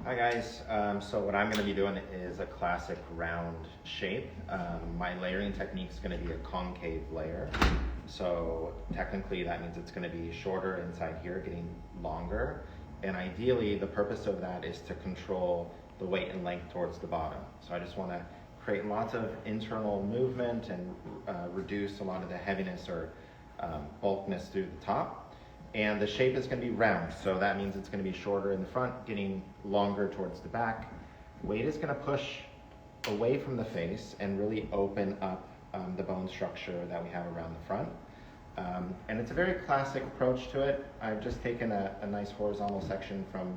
Hi guys, so what I'm going to be doing is a classic round shape. My layering technique is going to be a concave layer. So technically that means it's going to be shorter inside here, getting longer. And ideally the purpose of that is to control the weight and length towards the bottom. So I just want to create lots of internal movement and reduce a lot of the heaviness or bulkiness through the top. And the shape is going to be round, so that means it's going to be shorter in the front, getting longer towards the back. Weight is going to push away from the face and really open up the bone structure that we have around the front. And it's a very classic approach to it. I've just taken a nice horizontal section from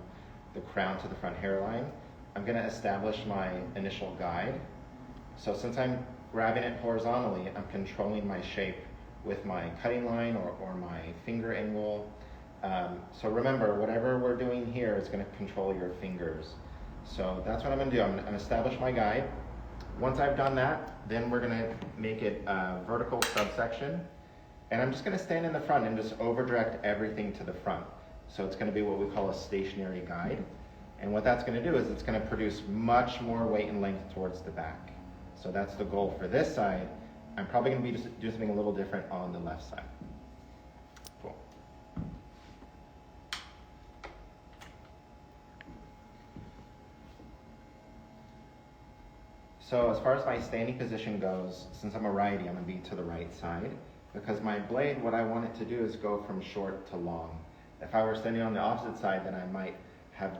the crown to the front hairline. I'm going to establish my initial guide. So since I'm grabbing it horizontally, I'm controlling my shape with my cutting line or my finger angle. So remember, whatever we're doing here is going to control your fingers. So that's what I'm going to do. I'm going to establish my guide. Once I've done that, then we're going to make it a vertical subsection. And I'm just going to stand in the front and just over direct everything to the front. So it's going to be what we call a stationary guide. And what that's going to do is it's going to produce much more weight and length towards the back. So that's the goal for this side. I'm probably going to be just do something a little different on the left side. Cool. So as far as my standing position goes, since I'm a righty, I'm going to be to the right side. Because my blade, what I want it to do is go from short to long. If I were standing on the opposite side, then I might have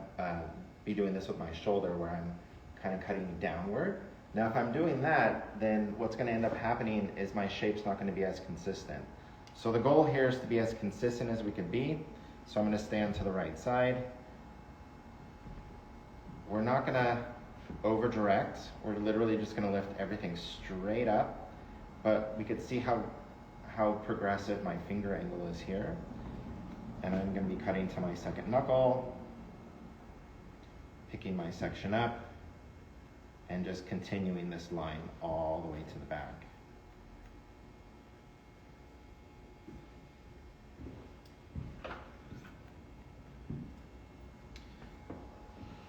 be doing this with my shoulder where I'm kind of cutting downward. Now if I'm doing that, then what's going to end up happening is my shape's not going to be as consistent. So the goal here is to be as consistent as we can be. So I'm going to stand to the right side. We're not going to over direct. We're literally just going to lift everything straight up. But we could see how progressive my finger angle is here. And I'm going to be cutting to my second knuckle, picking my section up, and just continuing this line all the way to the back.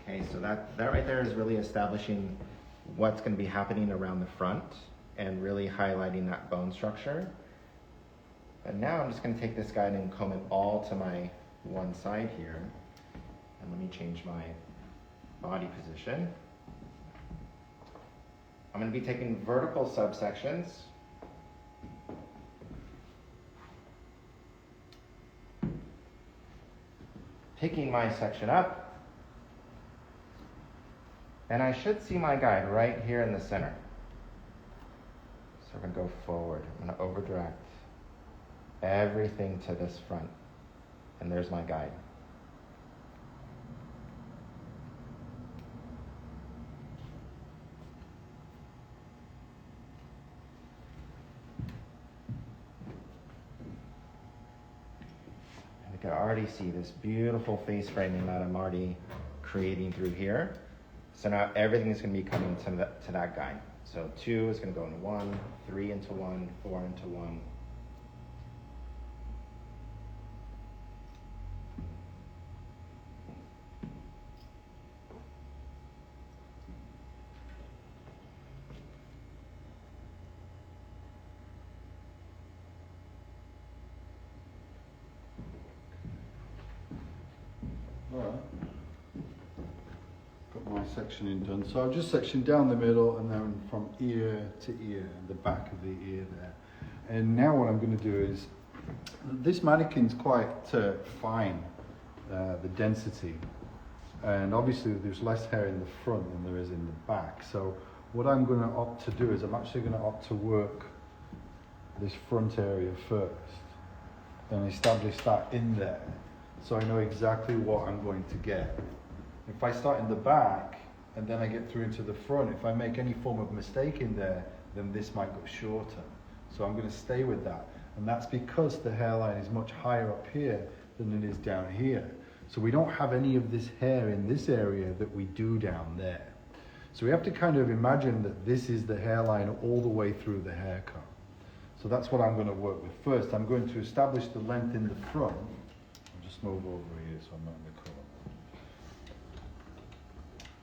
Okay, so that right there is really establishing what's going to be happening around the front and really highlighting that bone structure. And now I'm just going to take this guide and comb it all to my one side here. And let me change my body position. I'm going to be taking vertical subsections. Picking my section up. And I should see my guide right here in the center. So we're going to go forward. I'm going to over direct everything to this front. And there's my guide. I can already see this beautiful face framing that I'm already creating through here. So now everything is going to be coming to that guide. So 2 is going to go into 1, 3 into 1, 4 into 1. Right. Got my sectioning done. So I've just sectioned down the middle and then from ear to ear, the back of the ear there. And now what I'm going to do is, this mannequin's quite fine, the density. And obviously there's less hair in the front than there is in the back. So what I'm going to opt to do is I'm actually going to opt to work this front area first and establish that in there. So I know exactly what I'm going to get. If I start in the back and then I get through into the front, if I make any form of mistake in there, then this might go shorter. So I'm going to stay with that. And that's because the hairline is much higher up here than it is down here. So we don't have any of this hair in this area that we do down there. So we have to kind of imagine that this is the hairline all the way through the haircut. So that's what I'm going to work with first. I'm going to establish the length in the front. Move over here so I'm not in the corner.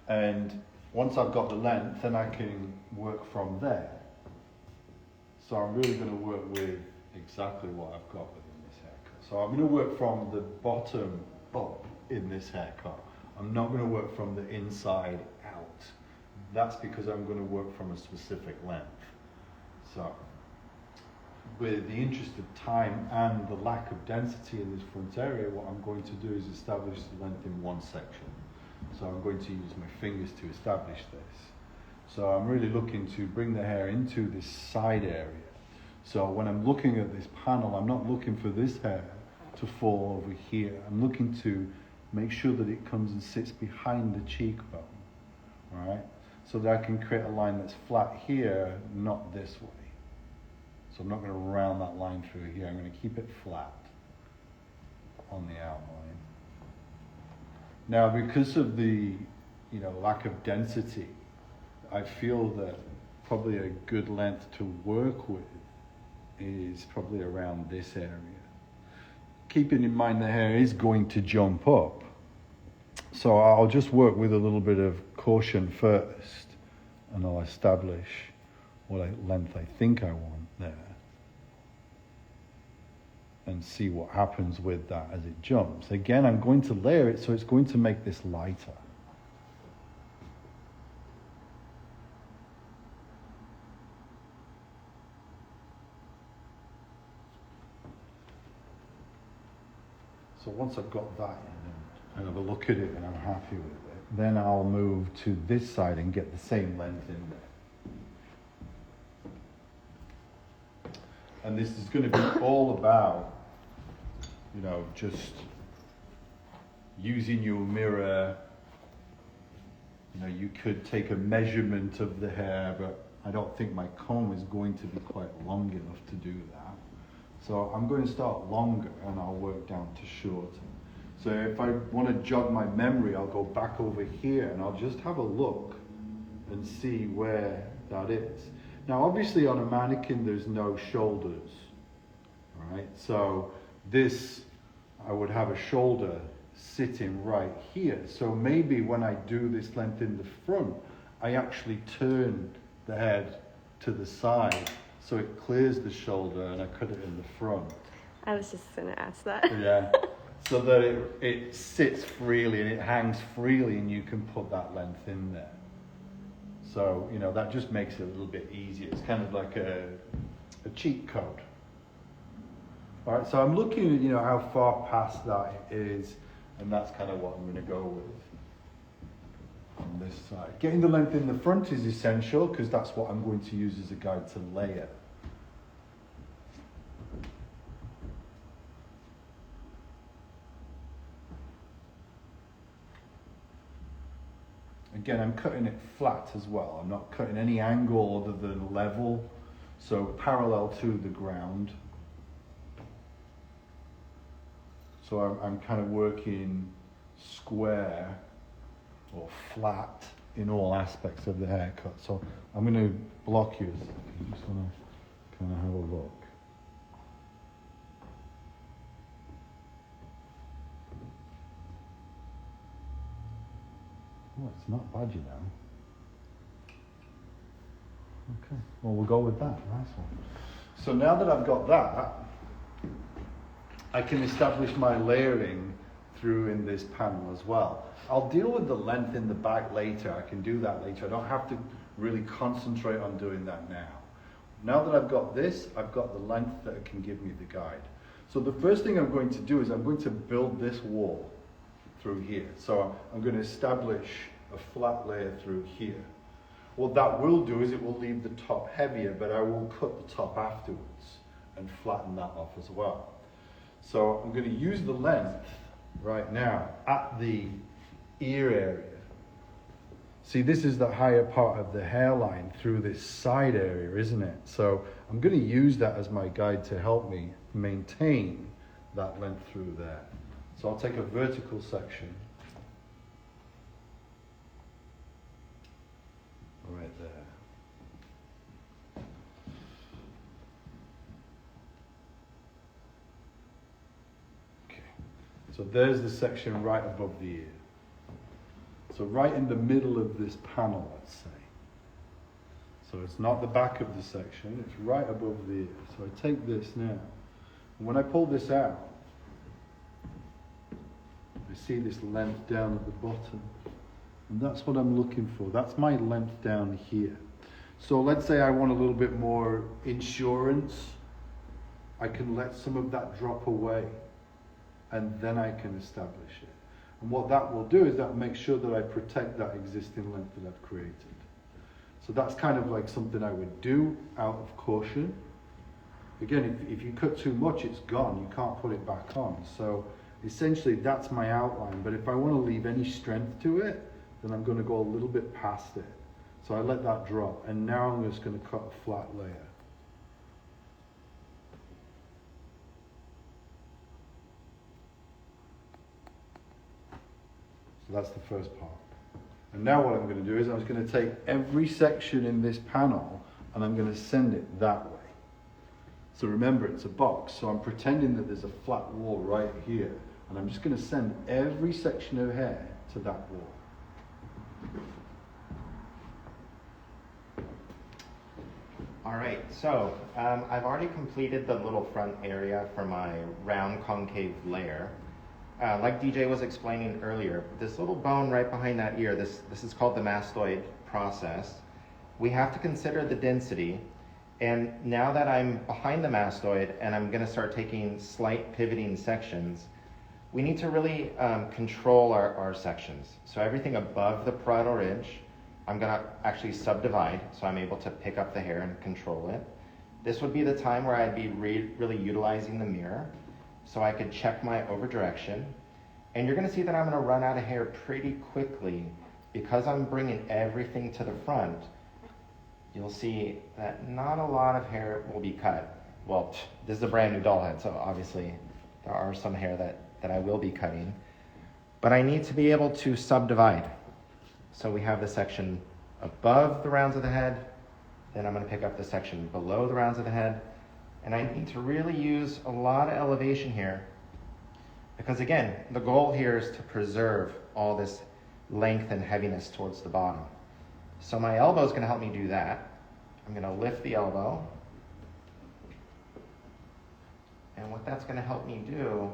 And once I've got the length, then I can work from there. So I'm really going to work with exactly what I've got within this haircut. So I'm going to work from the bottom up in this haircut. I'm not going to work from the inside out. That's because I'm going to work from a specific length. So, with the interest of time and the lack of density in this front area, what I'm going to do is establish the length in one section. So I'm going to use my fingers to establish this. So I'm really looking to bring the hair into this side area. So when I'm looking at this panel, I'm not looking for this hair to fall over here. I'm looking to make sure that it comes and sits behind the cheekbone, all right? So that I can create a line that's flat here, not this way. So I'm not going to round that line through here. I'm going to keep it flat on the outline. Now, because of the lack of density, I feel that probably a good length to work with is probably around this area. Keeping in mind the hair is going to jump up. So I'll just work with a little bit of caution first, and I'll establish what length I think I want there, and see what happens with that as it jumps. Again, I'm going to layer it, so it's going to make this lighter. So once I've got that in and have a look at it and I'm happy with it, then I'll move to this side and get the same length in there. And this is going to be all about, just using your mirror. You could take a measurement of the hair, but I don't think my comb is going to be quite long enough to do that. So I'm going to start longer and I'll work down to shorter. So if I want to jog my memory, I'll go back over here and I'll just have a look and see where that is. Now obviously on a mannequin there's no shoulders, right? So this, I would have a shoulder sitting right here. So maybe when I do this length in the front, I actually turn the head to the side so it clears the shoulder and I cut it in the front. I was just going to ask that. Yeah, so that it sits freely and it hangs freely and you can put that length in there. So, that just makes it a little bit easier. It's kind of like a cheat code. All right, so I'm looking at, how far past that is, and that's kind of what I'm going to go with on this side. Getting the length in the front is essential because that's what I'm going to use as a guide to layer. Again, I'm cutting it flat as well. I'm not cutting any angle other than level, so parallel to the ground. So I'm kind of working square or flat in all aspects of the haircut. So I'm going to block you a second. I just want to kind of have a look. Oh, it's not bad, Okay, well we'll go with that. Nice one. So now that I've got that, I can establish my layering through in this panel as well. I'll deal with the length in the back later. I can do that later. I don't have to really concentrate on doing that now. Now that I've got this, I've got the length that can give me the guide. So the first thing I'm going to do is I'm going to build this wall through here. So I'm going to establish a flat layer through here. What that will do is it will leave the top heavier, but I will cut the top afterwards and flatten that off as well. So I'm going to use the length right now at the ear area. See, this is the higher part of the hairline through this side area, isn't it? So I'm going to use that as my guide to help me maintain that length through there. So I'll take a vertical section right there. Okay, so there's the section right above the ear. So right in the middle of this panel, let's say. So it's not the back of the section, it's right above the ear. So I take this now, and when I pull this out, I see this length down at the bottom. And that's what I'm looking for. That's my length down here. So let's say I want a little bit more insurance. I can let some of that drop away, and then I can establish it. And what that will do is that makes sure that I protect that existing length that I've created. So that's kind of like something I would do out of caution. Again, if you cut too much, it's gone. You can't put it back on. So essentially that's my outline. But if I want to leave any strength to it, then I'm going to go a little bit past it. So I let that drop. And now I'm just going to cut a flat layer. So that's the first part. And now what I'm going to do is I'm just going to take every section in this panel and I'm going to send it that way. So remember, it's a box, so I'm pretending that there's a flat wall right here, and I'm just going to send every section of hair to that wall. All right, so I've already completed the little front area for my round concave layer. Like DJ was explaining earlier, this little bone right behind that ear, this is called the mastoid process. We have to consider the density, and now that I'm behind the mastoid and I'm going to start taking slight pivoting sections, we need to really control our sections. So everything above the parietal ridge, I'm going to actually subdivide, so I'm able to pick up the hair and control it. This would be the time where I'd be really utilizing the mirror, so I could check my over direction. And you're going to see that I'm going to run out of hair pretty quickly because I'm bringing everything to the front. You'll see that not a lot of hair will be cut. Well, this is a brand new doll head, so obviously there are some hair that I will be cutting. But I need to be able to subdivide. So we have the section above the rounds of the head, then I'm going to pick up the section below the rounds of the head, and I need to really use a lot of elevation here, because again, the goal here is to preserve all this length and heaviness towards the bottom. So my elbow is going to help me do that. I'm going to lift the elbow, and what that's going to help me do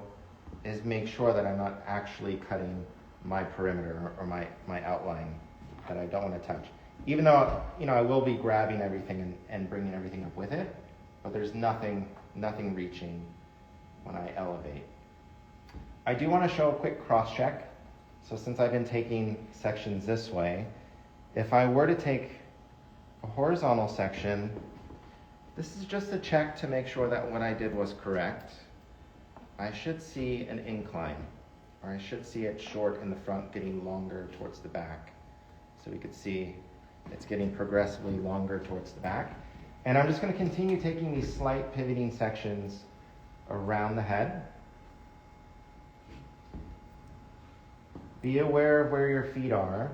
is make sure that I'm not actually cutting my perimeter or my outline that I don't want to touch. Even though, I will be grabbing everything and bringing everything up with it, but there's nothing reaching when I elevate. I do want to show a quick cross check. So since I've been taking sections this way, if I were to take a horizontal section, this is just a check to make sure that what I did was correct. I should see an incline, or I should see it short in the front getting longer towards the back. So we could see it's getting progressively longer towards the back. And I'm just going to continue taking these slight pivoting sections around the head. Be aware of where your feet are.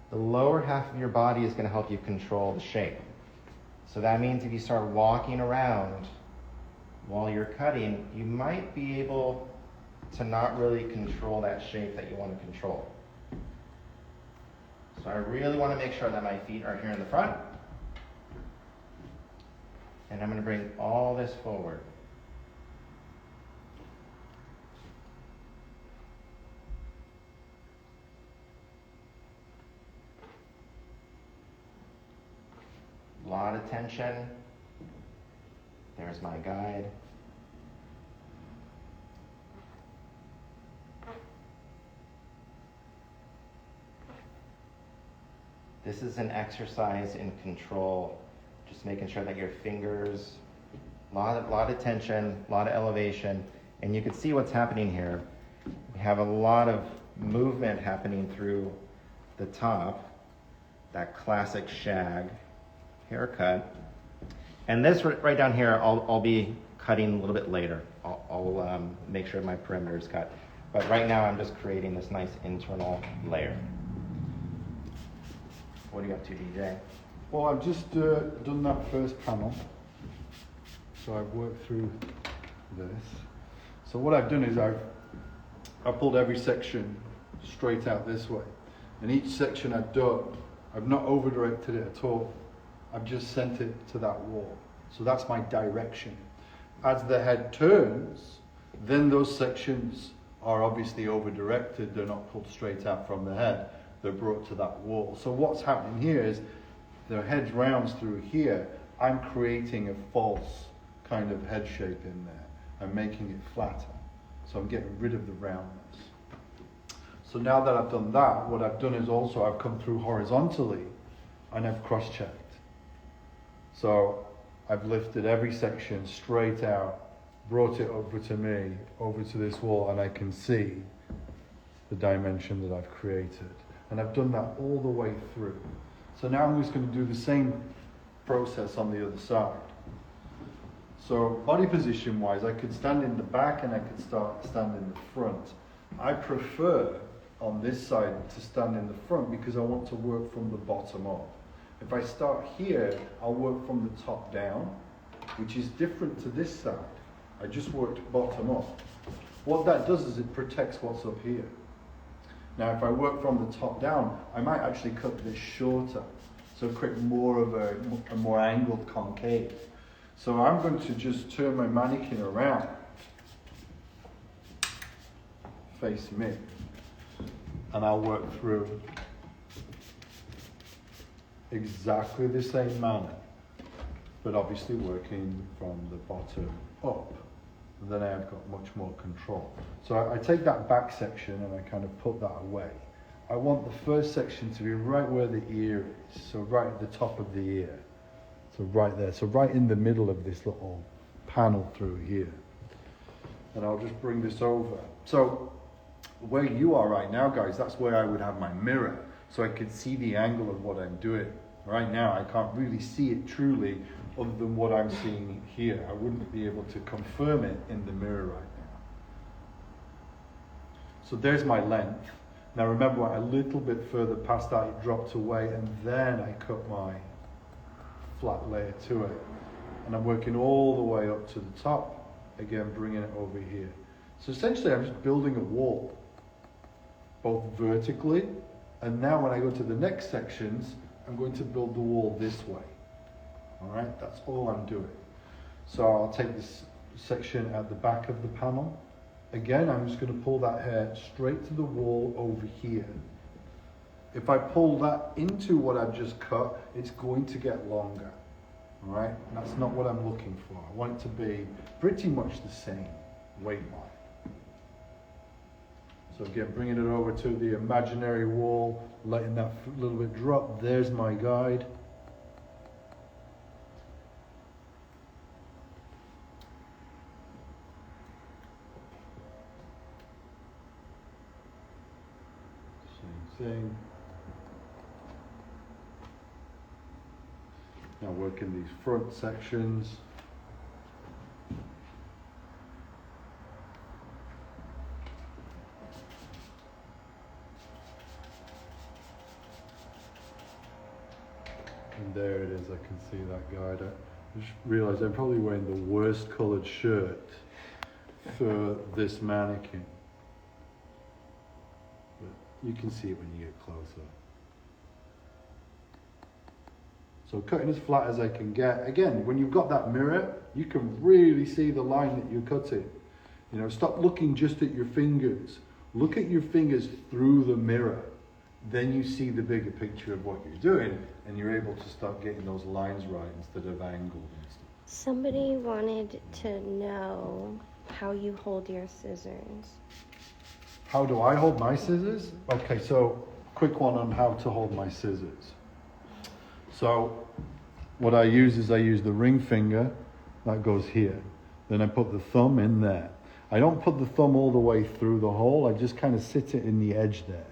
The lower half of your body is going to help you control the shape. So that means if you start walking around while you're cutting, you might be able to not really control that shape that you want to control. So I really want to make sure that my feet are here in the front. And I'm going to bring all this forward. A lot of tension. There's my guide. This is an exercise in control, just making sure that your fingers, a lot of tension, a lot of elevation, and you can see what's happening here. We have a lot of movement happening through the top, that classic shag haircut. And this right down here, I'll be cutting a little bit later. I'll make sure my perimeter is cut. But right now I'm just creating this nice internal layer. What are you up to, DJ? Well, I've just done that first panel. So I've worked through this. So what I've done is I've pulled every section straight out this way. And each section I've done, I've not over directed it at all. I've just sent it to that wall. So that's my direction. As the head turns, then those sections are obviously over directed. They're not pulled straight out from the head. They're brought to that wall. So what's happening here is the head rounds through here. I'm creating a false kind of head shape in there. I'm making it flatter. So I'm getting rid of the roundness. So now that I've done that, what I've done is also I've come through horizontally and I've cross-checked. So I've lifted every section straight out, brought it over to me, over to this wall, and I can see the dimension that I've created. And I've done that all the way through. So now I'm just going to do the same process on the other side. So body position wise, I could stand in the back and I could stand in the front. I prefer on this side to stand in the front because I want to work from the bottom up. If I start here, I'll work from the top down, which is different to this side. I just worked bottom up. What that does is it protects what's up here. Now if I work from the top down, I might actually cut this shorter, so create more of a more angled concave. So I'm going to just turn my mannequin around, face me, and I'll work through exactly the same manner, but obviously working from the bottom up. And then I've got much more control. So I take that back section and I kind of put that away. I want the first section to be right where the ear is, so right at the top of the ear. So right there, so right in the middle of this little panel through here. And I'll just bring this over. So where you are right now, guys, that's where I would have my mirror, so I could see the angle of what I'm doing. Right now, I can't really see it truly other than what I'm seeing here. I wouldn't be able to confirm it in the mirror right now. So there's my length. Now remember, a little bit further past that, it dropped away, and then I cut my flat layer to it. And I'm working all the way up to the top, again bringing it over here. So essentially I'm just building a wall, both vertically, and now when I go to the next sections, I'm going to build the wall this way. All right, that's all I'm doing. So I'll take this section at the back of the panel. Again, I'm just going to pull that hair straight to the wall over here. If I pull that into what I've just cut, it's going to get longer. All right, and that's not what I'm looking for. I want it to be pretty much the same weight-wise. So again, bringing it over to the imaginary wall, letting that little bit drop. There's my guide. Same thing. Now working these front sections. And there it is, I can see that guide. I just realised I'm probably wearing the worst coloured shirt for this mannequin. But you can see it when you get closer. So cutting as flat as I can get. Again, when you've got that mirror, you can really see the line that you're cutting. You know, stop looking just at your fingers. Look at your fingers through the mirror. Then you see the bigger picture of what you're doing, and you're able to start getting those lines right instead of angled and stuff. Somebody wanted to know how you hold your scissors. How do I hold my scissors? Okay, so quick one on how to hold my scissors. So what I use is I use the ring finger, that goes here. Then I put the thumb in there. I don't put the thumb all the way through the hole, I just kind of sit it in the edge there.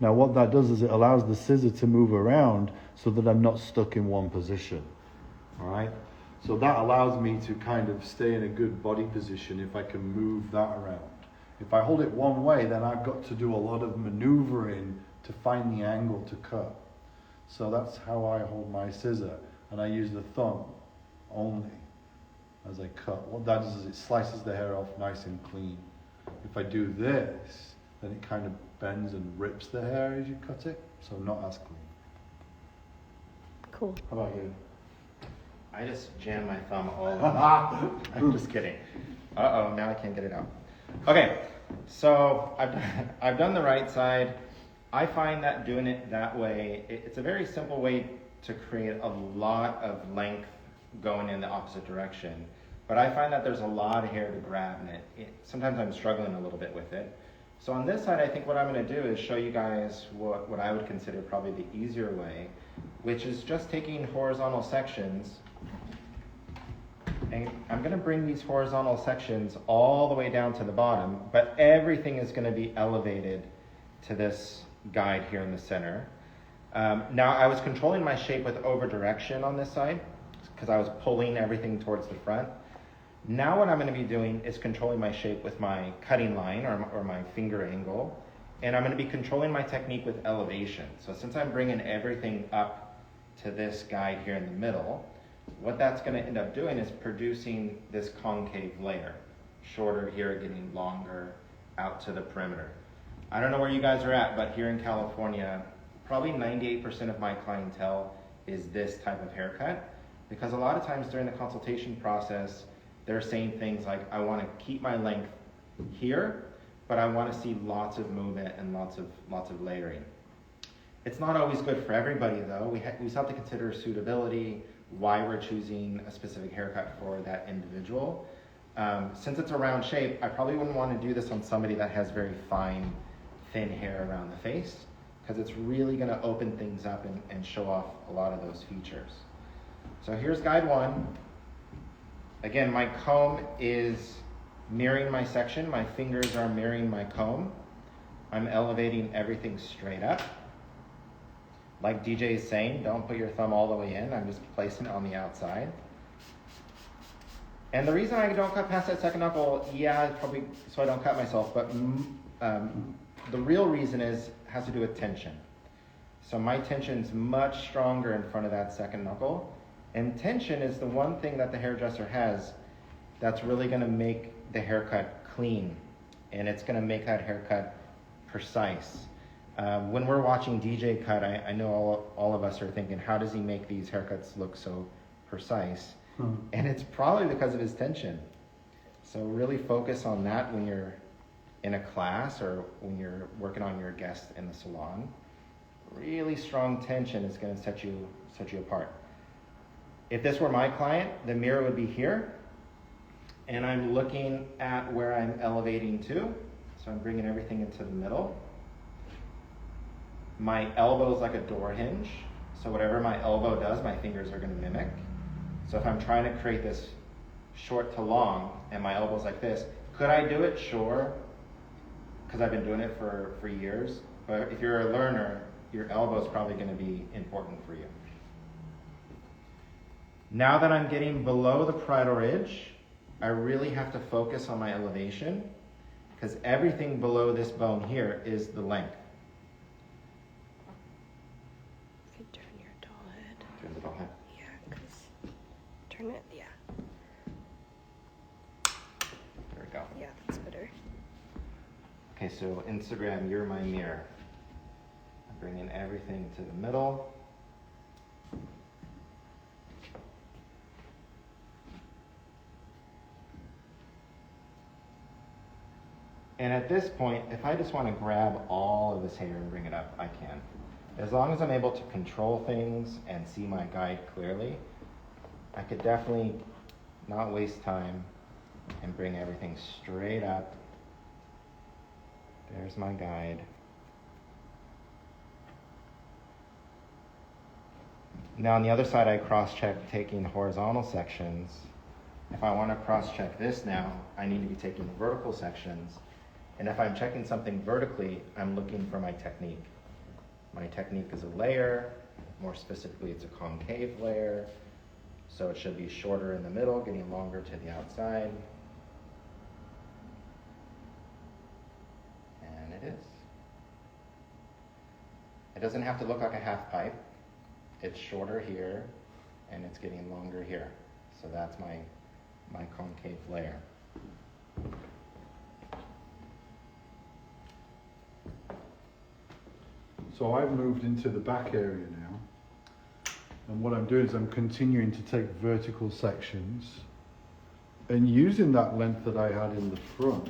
Now what that does is it allows the scissor to move around so that I'm not stuck in one position. All right? So that allows me to kind of stay in a good body position if I can move that around. If I hold it one way, then I've got to do a lot of maneuvering to find the angle to cut. So that's how I hold my scissor, and I use the thumb only as I cut. What that does is it slices the hair off nice and clean. If I do this, then it kind of bends and rips the hair as you cut it, so not as clean. Cool. How about you? I just jammed my thumb all over. I'm just kidding. Uh-oh, now I can't get it out. Okay, so I've done the right side. I find that doing it that way, it's a very simple way to create a lot of length going in the opposite direction. But I find that there's a lot of hair to grab, and sometimes I'm struggling a little bit with it. So on this side, I think what I'm going to do is show you guys what I would consider probably the easier way, which is just taking horizontal sections. And I'm going to bring these horizontal sections all the way down to the bottom, but everything is going to be elevated to this guide here in the center. Now, I was controlling my shape with over direction on this side because I was pulling everything towards the front. Now what I'm going to be doing is controlling my shape with my cutting line or my finger angle, and I'm going to be controlling my technique with elevation. So since I'm bringing everything up to this guide here in the middle, what that's going to end up doing is producing this concave layer. Shorter here, getting longer out to the perimeter. I don't know where you guys are at, but here in California, probably 98% of my clientele is this type of haircut, because a lot of times during the consultation process, they're saying things like, I want to keep my length here, but I want to see lots of movement and lots of layering. It's not always good for everybody though. We still have to consider suitability, why we're choosing a specific haircut for that individual. Since it's a round shape, I probably wouldn't want to do this on somebody that has very fine, thin hair around the face, because it's really going to open things up and show off a lot of those features. So here's guide one. Again, my comb is mirroring my section. My fingers are mirroring my comb. I'm elevating everything straight up. Like DJ is saying, don't put your thumb all the way in. I'm just placing it on the outside. And the reason I don't cut past that second knuckle, yeah, it's probably so I don't cut myself, but the real reason has to do with tension. So my tension's much stronger in front of that second knuckle. And tension is the one thing that the hairdresser has that's really going to make the haircut clean, and it's going to make that haircut precise. When we're watching DJ cut, I know all of us are thinking, how does he make these haircuts look so precise? And it's probably because of his tension. So really focus on that when you're in a class or when you're working on your guest in the salon. Really strong tension is going to set you apart. If this were my client, the mirror would be here, and I'm looking at where I'm elevating to. So I'm bringing everything into the middle. My elbow is like a door hinge, so whatever my elbow does, my fingers are going to mimic. So if I'm trying to create this short to long, and my elbow's like this, could I do it? Sure, because I've been doing it for years. But if you're a learner, your elbow is probably going to be important for you. Now that I'm getting below the parietal ridge, I really have to focus on my elevation, because everything below this bone here is the length. You could turn your doll head. Turn the doll head. Yeah, because turn it, yeah. There we go. Yeah, that's better. Okay, so Instagram, you're my mirror. I'm bringing everything to the middle. And at this point, if I just want to grab all of this hair and bring it up, I can. As long as I'm able to control things and see my guide clearly, I could definitely not waste time and bring everything straight up. There's my guide. Now on the other side, I cross-check taking horizontal sections. If I want to cross-check this now, I need to be taking vertical sections. And if I'm checking something vertically, I'm looking for my technique. My technique is a layer. More specifically, it's a concave layer. So it should be shorter in the middle, getting longer to the outside. And it is. It doesn't have to look like a half pipe. It's shorter here, and it's getting longer here. So that's my concave layer. So I've moved into the back area now. And what I'm doing is I'm continuing to take vertical sections and using that length that I had in the front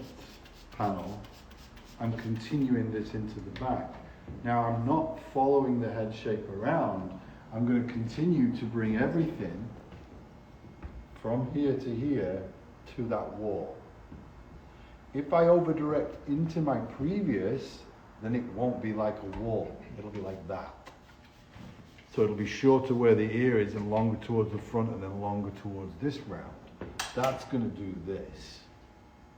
panel, I'm continuing this into the back. Now I'm not following the head shape around. I'm going to continue to bring everything from here to here to that wall. If I over direct into my previous, then it won't be like a wall. It'll be like that. So it'll be shorter where the ear is and longer towards the front and then longer towards this round. That's going to do this,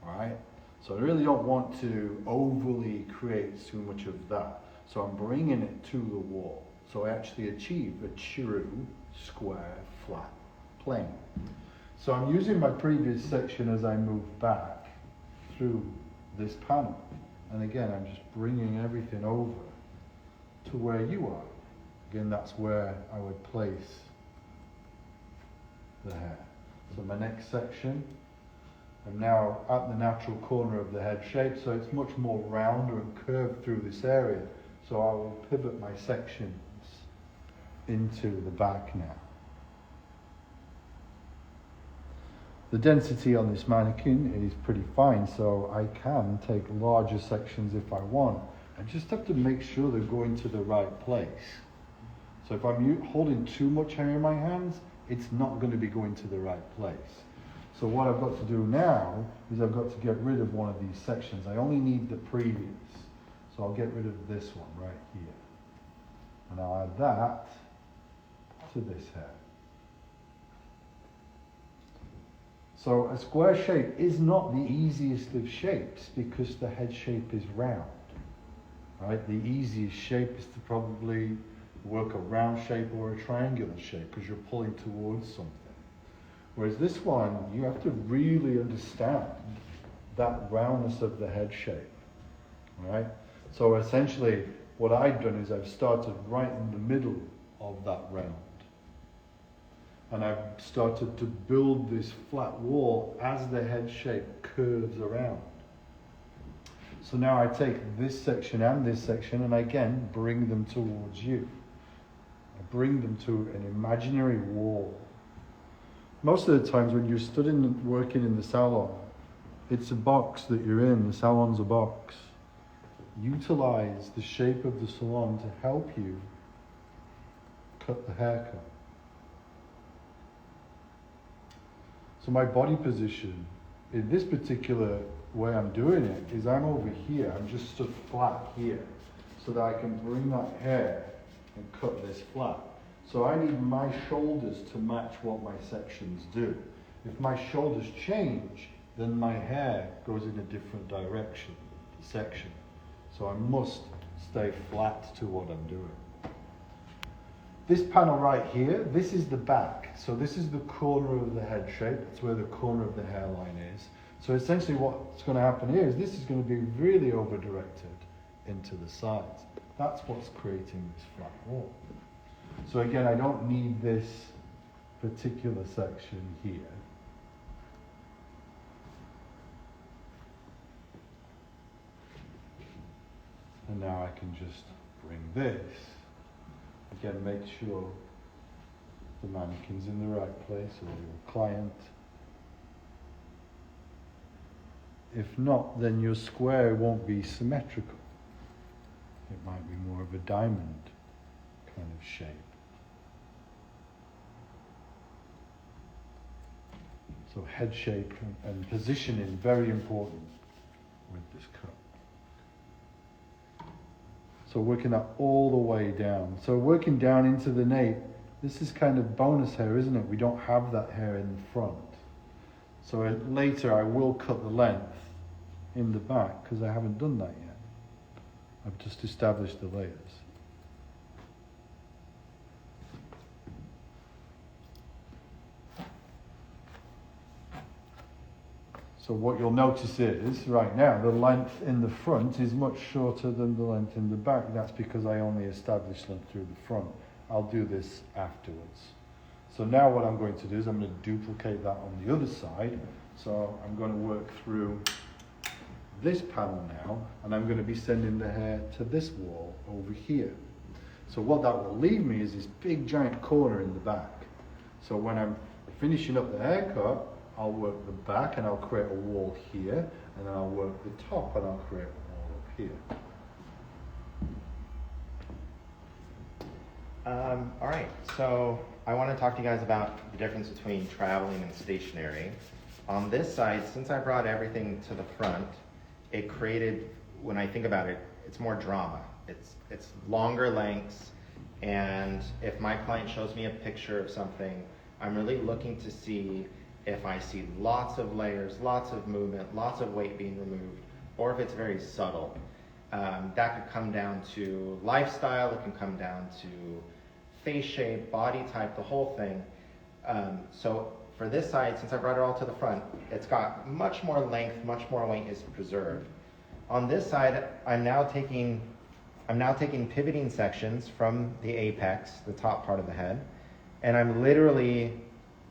all right? So I really don't want to overly create too much of that. So I'm bringing it to the wall. So I actually achieve a true square, flat plane. So I'm using my previous section as I move back through this panel. And again, I'm just bringing everything over to where you are. Again, that's where I would place the hair. So my next section, I'm now at the natural corner of the head shape, so it's much more rounder and curved through this area. So I will pivot my sections into the back now. The density on this mannequin is pretty fine, so I can take larger sections if I want. I just have to make sure they're going to the right place. So if I'm holding too much hair in my hands, it's not going to be going to the right place. So what I've got to do now is I've got to get rid of one of these sections. I only need the previous. So I'll get rid of this one right here. And I'll add that to this hair. So a square shape is not the easiest of shapes because the head shape is round. Right? The easiest shape is to probably work a round shape or a triangular shape because you're pulling towards something. Whereas this one, you have to really understand that roundness of the head shape. Right? So essentially, what I've done is I've started right in the middle of that round. And I've started to build this flat wall as the head shape curves around. So now I take this section and this section and again bring them towards you. I bring them to an imaginary wall. Most of the times when you're studying working in the salon, it's a box that you're in. The salon's a box. Utilize the shape of the salon to help you cut the haircut. So my body position, in this particular way I'm doing it, is I'm over here. I'm just stood flat here so that I can bring that hair and cut this flat. So I need my shoulders to match what my sections do. If my shoulders change, then my hair goes in a different direction, the section. So I must stay flat to what I'm doing. This panel right here, this is the back. So this is the corner of the head shape. That's where the corner of the hairline is. So essentially what's going to happen here is this is going to be really over-directed into the sides. That's what's creating this flat wall. So again, I don't need this particular section here. And now I can just bring this. Again, make sure the mannequin's in the right place or your client. If not, then your square won't be symmetrical. It might be more of a diamond kind of shape. So head shape and positioning, very important with this cut. So working that all the way down. So working down into the nape, this is kind of bonus hair, isn't it? We don't have that hair in the front. So later I will cut the length in the back because I haven't done that yet. I've just established the layers. So what you'll notice is, right now, the length in the front is much shorter than the length in the back. That's because I only established length through the front. I'll do this afterwards. So now what I'm going to do is I'm going to duplicate that on the other side. So I'm going to work through this panel now, and I'm going to be sending the hair to this wall over here. So what that will leave me is this big giant corner in the back. So when I'm finishing up the haircut, I'll work the back and I'll create a wall here, and then I'll work the top and I'll create a wall up here. All right, so I want to talk to you guys about the difference between traveling and stationary. On this side, since I brought everything to the front, it created, when I think about it, it's more drama. It's longer lengths, and if my client shows me a picture of something, I'm really looking to see if I see lots of layers, lots of movement, lots of weight being removed, or if it's very subtle. That could come down to lifestyle, it can come down to face shape, body type, the whole thing. So for this side, since I brought it all to the front, it's got much more length, much more weight is preserved. On this side, I'm now taking pivoting sections from the apex, the top part of the head, and I'm literally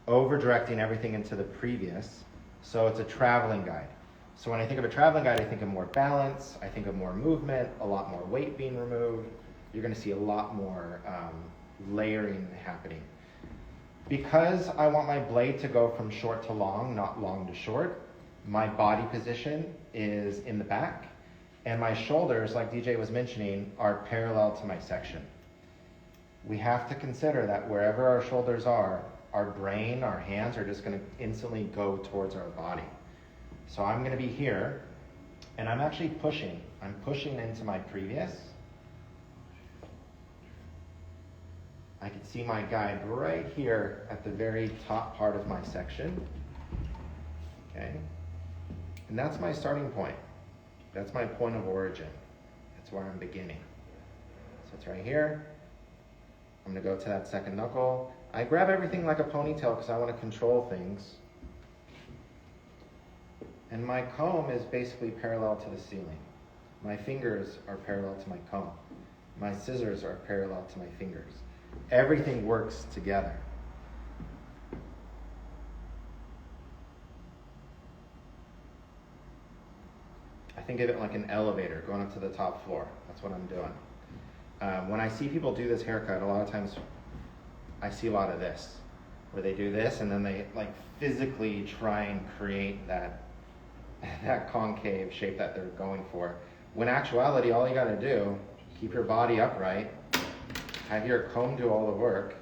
over-directing everything into the previous, so it's a traveling guide. So when I think of a traveling guide, I think of more balance, I think of more movement, a lot more weight being removed. You're going to see a lot more layering happening. Because I want my blade to go from short to long, not long to short, my body position is in the back, and my shoulders, like DJ was mentioning, are parallel to my section. We have to consider that wherever our shoulders are, our brain, our hands are just going to instantly go towards our body. So I'm going to be here, and I'm actually pushing. I'm pushing into my previous. I can see my guide right here at the very top part of my section. Okay? And that's my starting point. That's my point of origin. That's where I'm beginning. So it's right here. I'm going to go to that second knuckle. I grab everything like a ponytail because I want to control things. And my comb is basically parallel to the ceiling. My fingers are parallel to my comb. My scissors are parallel to my fingers. Everything works together. I think of it like an elevator going up to the top floor. That's what I'm doing. When I see people do this haircut, a lot of times I see a lot of this, where they do this and then they like physically try and create that concave shape that they're going for. When actuality, all you gotta do, keep your body upright, have your comb do all the work,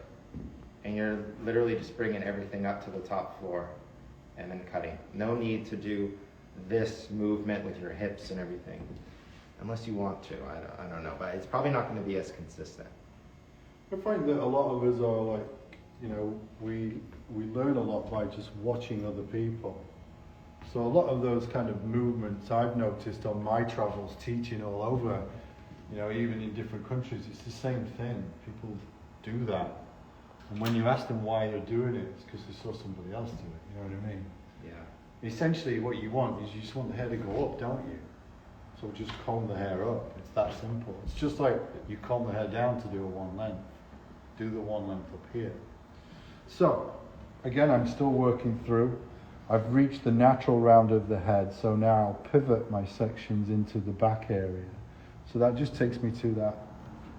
and you're literally just bringing everything up to the top floor and then cutting. No need to do this movement with your hips and everything, unless you want to. I don't know, but it's probably not going to be as consistent. I find that a lot of us are like, we learn a lot by just watching other people. So a lot of those kind of movements I've noticed on my travels, teaching all over, even in different countries, it's the same thing. People do that. And when you ask them why they're doing it, it's because they saw somebody else do it, you know what I mean? Yeah. Essentially what you want is you just want the hair to go up, don't you? So just comb the hair up. It's that simple. It's just like you comb the hair down to do a one length. Do the one length up here. So, again, I'm still working through. I've reached the natural round of the head, so now I'll pivot my sections into the back area. So that just takes me to that,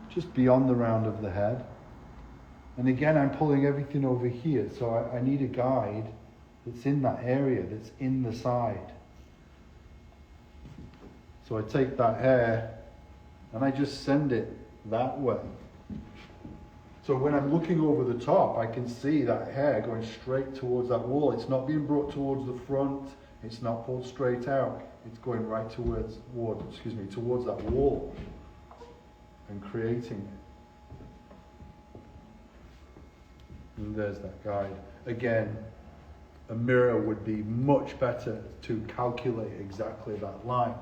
just beyond the round of the head. And again, I'm pulling everything over here, so I need a guide that's in that area, that's in the side. So I take that hair and I just send it that way. So when I'm looking over the top, I can see that hair going straight towards that wall. It's not being brought towards the front. It's not pulled straight out. It's going right towards that wall and creating it. And there's that guide. Again, a mirror would be much better to calculate exactly that line.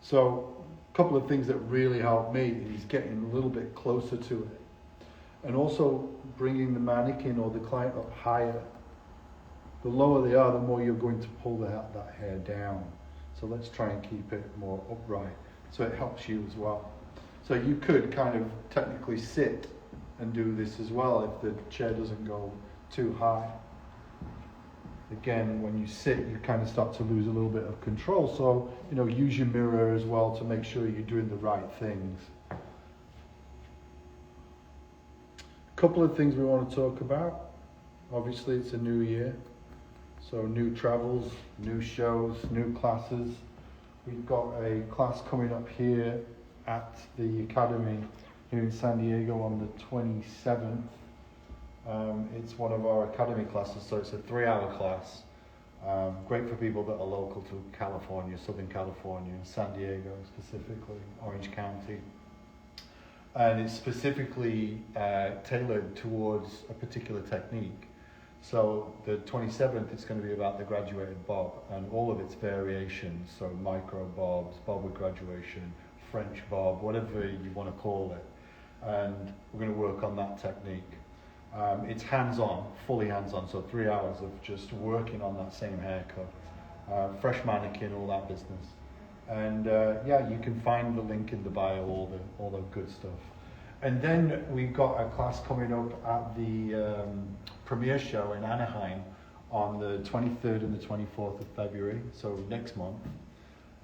So a couple of things that really help me is getting a little bit closer to it. And also bringing the mannequin or the client up higher. The lower they are, the more you're going to pull that hair down. So let's try and keep it more upright. So it helps you as well. So you could kind of technically sit and do this as well if the chair doesn't go too high. again, when you sit, you kind of start to lose a little bit of control. So, you know, use your mirror as well to make sure you're doing the right things. A couple of things we want to talk about. Obviously, it's a new year. So new travels, new shows, new classes. We've got a class coming up here at the Academy here in San Diego on the 27th. It's one of our Academy classes, so it's a 3-hour class. Great for people that are local to California, Southern California, San Diego specifically, Orange County. And it's specifically tailored towards a particular technique. So the 27th, it's going to be about the graduated bob and all of its variations. So micro bobs, bob with graduation, French bob, whatever you want to call it. And we're going to work on that technique. It's hands-on, fully hands-on, so 3 hours of just working on that same haircut. Fresh mannequin, all that business. And yeah, you can find the link in the bio, all the good stuff. And then we've got a class coming up at the premiere show in Anaheim on the 23rd and the 24th of February, so next month.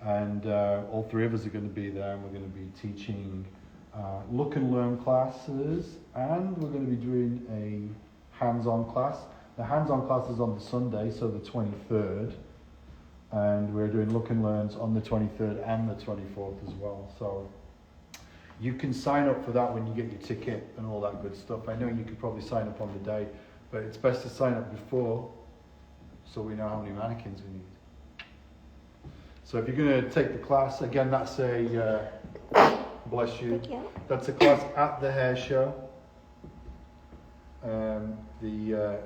And all three of us are going to be there, and we're going to be teaching look and learn classes, and we're going to be doing a hands-on class. The hands-on class is on the Sunday, so the 23rd, and we're doing look and learns on the 23rd and the 24th as well. So you can sign up for that when you get your ticket and all that good stuff. I know you could probably sign up on the day, but it's best to sign up before so we know how many mannequins we need. So if you're going to take the class, again, that's a, bless you, that's a class at the hair show, the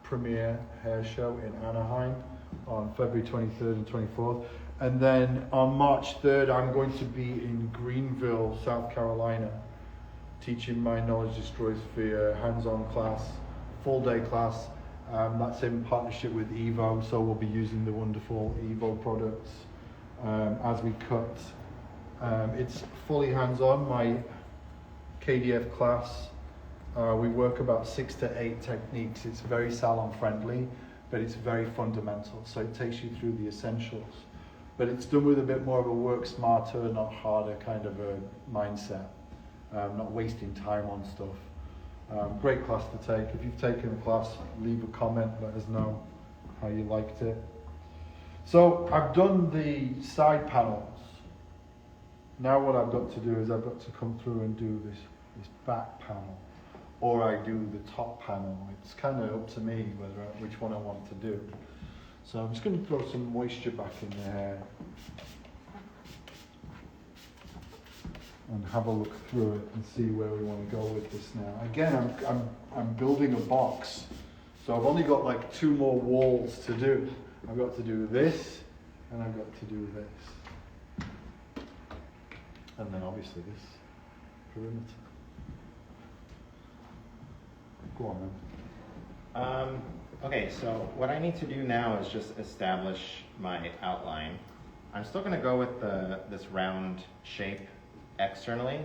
premiere hair show in Anaheim on February 23rd and 24th. And then on March 3rd, I'm going to be in Greenville, South Carolina, teaching my Knowledge Destroys Fear hands-on class, full-day class. That's in partnership with Evo, so we'll be using the wonderful Evo products as we cut. It's fully hands-on, my KDF class. We work about 6 to 8 techniques. It's very salon-friendly, but it's very fundamental, so it takes you through the essentials. But it's done with a bit more of a work smarter, not harder kind of a mindset, not wasting time on stuff. Great class to take. If you've taken the class, leave a comment, let us know how you liked it. So I've done the side panels. Now what I've got to do is I've got to come through and do this back panel, or I do the top panel. It's kind of up to me which one I want to do. So I'm just going to throw some moisture back in the hair and have a look through it and see where we want to go with this now. Again, I'm building a box, so I've only got like 2 more walls to do. I've got to do this, and I've got to do this, and then obviously this perimeter. Go on, man. Okay, so what I need to do now is just establish my outline. I'm still going to go with this round shape externally.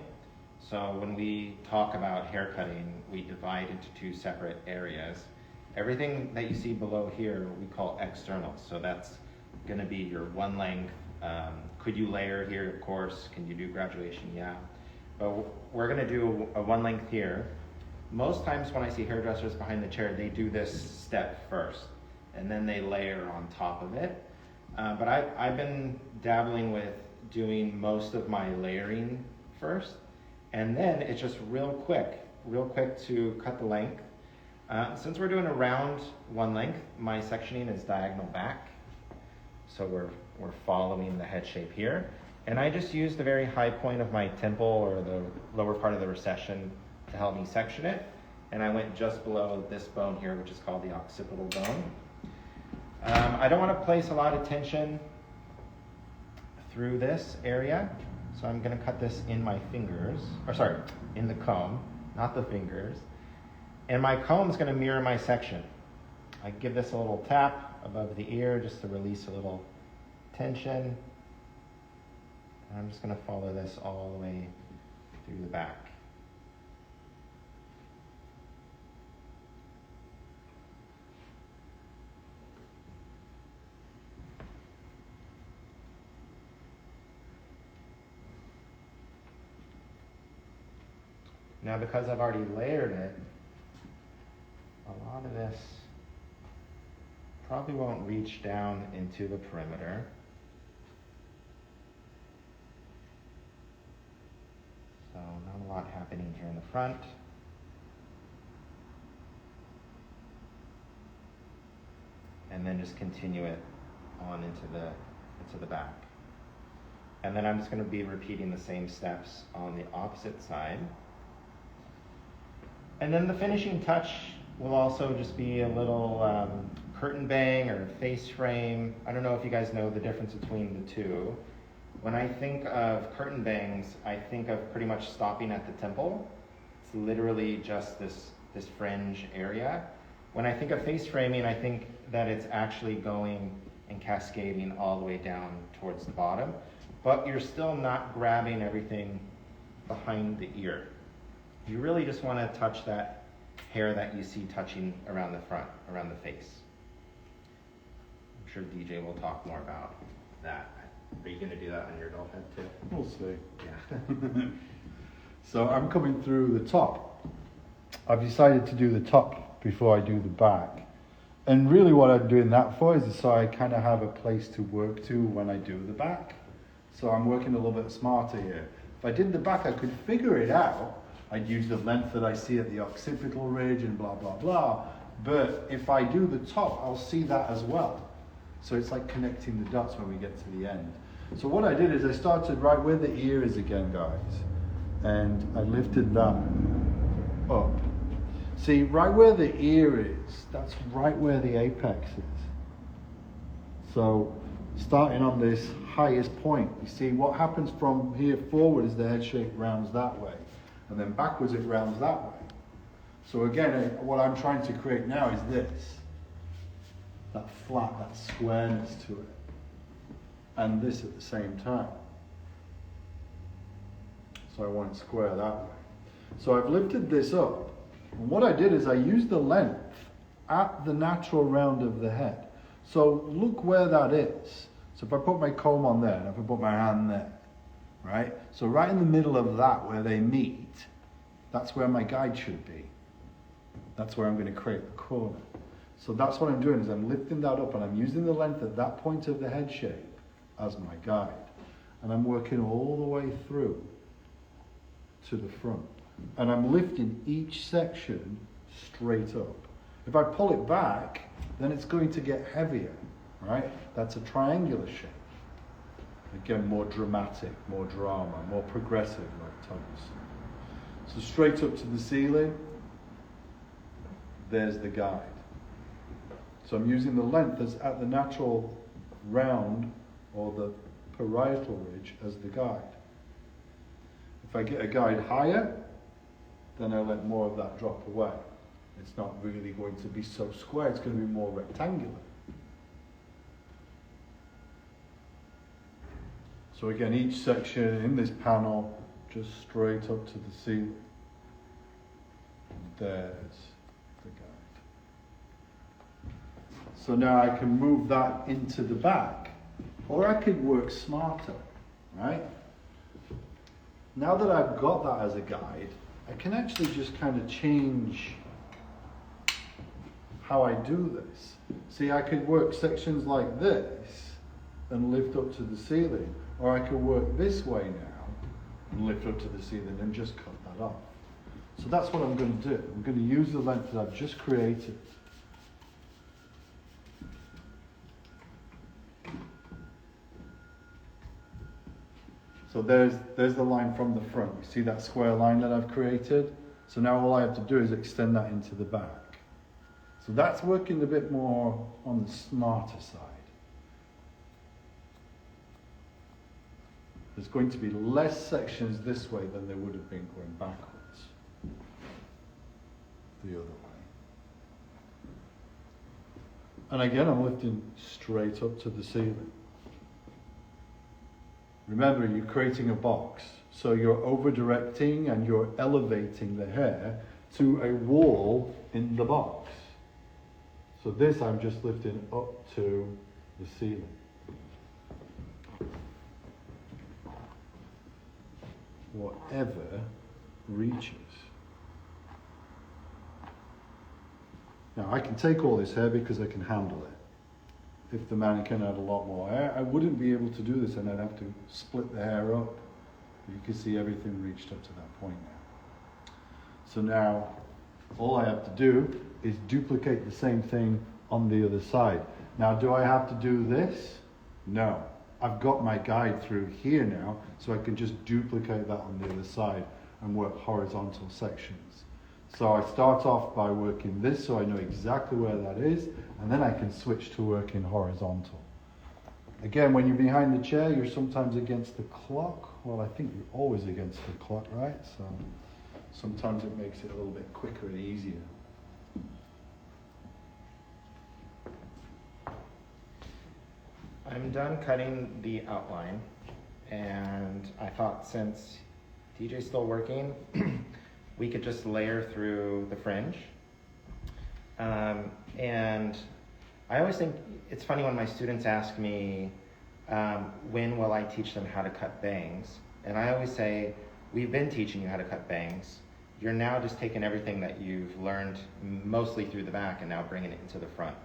So when we talk about hair cutting, we divide into 2 separate areas. Everything that you see below here we call external. So that's going to be your one length. Could you layer here? Of course. Can you do graduation? Yeah. But we're going to do a one length here. Most times when I see hairdressers behind the chair, they do this step first, and then they layer on top of it. But I've been dabbling with doing most of my layering first, and then it's just real quick to cut the length. Since we're doing a round one length, my sectioning is diagonal back, so we're following the head shape here. And I just use the very high point of my temple or the lower part of the recession to help me section it, and I went just below this bone here, which is called the occipital bone. I don't want to place a lot of tension through this area, so I'm going to cut this in my fingers, in the comb, not the fingers. And my comb is going to mirror my section. I give this a little tap above the ear just to release a little tension. And I'm just going to follow this all the way through the back. Now because I've already layered it, a lot of this probably won't reach down into the perimeter. So not a lot happening here in the front. And then just continue it on into the back. And then I'm just going to be repeating the same steps on the opposite side. And then the finishing touch will also just be a little curtain bang or face frame. I don't know if you guys know the difference between the two. When I think of curtain bangs, I think of pretty much stopping at the temple. It's literally just this fringe area. When I think of face framing, I think that it's actually going and cascading all the way down towards the bottom, but you're still not grabbing everything behind the ear. You really just want to touch that hair that you see touching around the front, around the face. I'm sure DJ will talk more about that. Are you going to do that on your doll head too? We'll see. Yeah. So I'm coming through the top. I've decided to do the top before I do the back. And really what I'm doing that for is so I kind of have a place to work to when I do the back. So I'm working a little bit smarter here. If I did the back, I could figure it out. I'd use the length that I see at the occipital ridge and blah, blah, blah. But if I do the top, I'll see that as well. So it's like connecting the dots when we get to the end. So what I did is I started right where the ear is again, guys. And I lifted that up. See, right where the ear is, that's right where the apex is. So starting on this highest point, you see what happens from here forward is the head shape rounds that way. And then backwards it rounds that way. So again, what I'm trying to create now is this. That flat, that squareness to it. And this at the same time. So I want it square that way. So I've lifted this up. And what I did is I used the length at the natural round of the head. So look where that is. So if I put my comb on there and if I put my hand there, right? So right in the middle of that where they meet, that's where my guide should be. That's where I'm going to create the corner. So that's what I'm doing is I'm lifting that up and I'm using the length at that point of the head shape as my guide. And I'm working all the way through to the front. And I'm lifting each section straight up. If I pull it back, then it's going to get heavier, right? That's a triangular shape. Again, more dramatic, more drama, more progressive, like Thomas. So straight up to the ceiling, there's the guide. So I'm using the length that's at the natural round or the parietal ridge as the guide. If I get a guide higher, then I let more of that drop away. It's not really going to be so square, it's going to be more rectangular. So again, each section in this panel, just straight up to the ceiling. There's the guide. So now I can move that into the back, or I could work smarter, right? Now that I've got that as a guide, I can actually just kind of change how I do this. See, I could work sections like this and lift up to the ceiling, or I could work this way now and lift up to the ceiling and just cut that off. So that's what I'm going to do. I'm going to use the length that I've just created. So there's the line from the front. You see that square line that I've created? So now all I have to do is extend that into the back. So that's working a bit more on the smarter side. There's going to be less sections this way than there would have been going backwards. The other way. And again, I'm lifting straight up to the ceiling. Remember, you're creating a box, so you're over-directing and you're elevating the hair to a wall in the box. So this I'm just lifting up to the ceiling. Whatever reaches. Now I can take all this hair because I can handle it. If the mannequin had a lot more hair, I wouldn't be able to do this and I'd have to split the hair up. You can see everything reached up to that point now. So now all I have to do is duplicate the same thing on the other side. Now, do I have to do this? No. I've got my guide through here now, so I can just duplicate that on the other side and work horizontal sections. So I start off by working this so I know exactly where that is, and then I can switch to working horizontal. Again, when you're behind the chair, you're sometimes against the clock. Well, I think you're always against the clock, right? So sometimes it makes it a little bit quicker and easier. I'm done cutting the outline, and I thought since DJ's still working, we could just layer through the fringe. And I always think it's funny when my students ask me, when will I teach them how to cut bangs? And I always say, we've been teaching you how to cut bangs. You're now just taking everything that you've learned mostly through the back and now bringing it into the front.